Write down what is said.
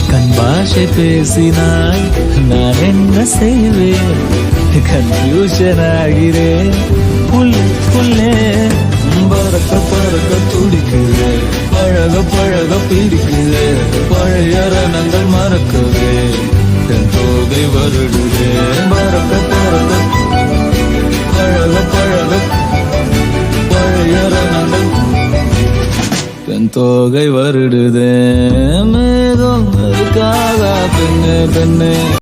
கண் பாஷை பேசினாய் நான் என்ன செய்வேன் கன்ஃபியூஷன் ஆகிறேன் புல்லே பறக்க பறக்க துடிக்குது பழக பழக பிடிக்குது பழைய ரணங்கள் மறக்குது தன் தோகை வருடுது பறக்க பறக்க பழக பழக பழைய ரணங்கள் தன் தோகை வருடுது மேகம் இருக்காதா பெண்ணே பெண்ணே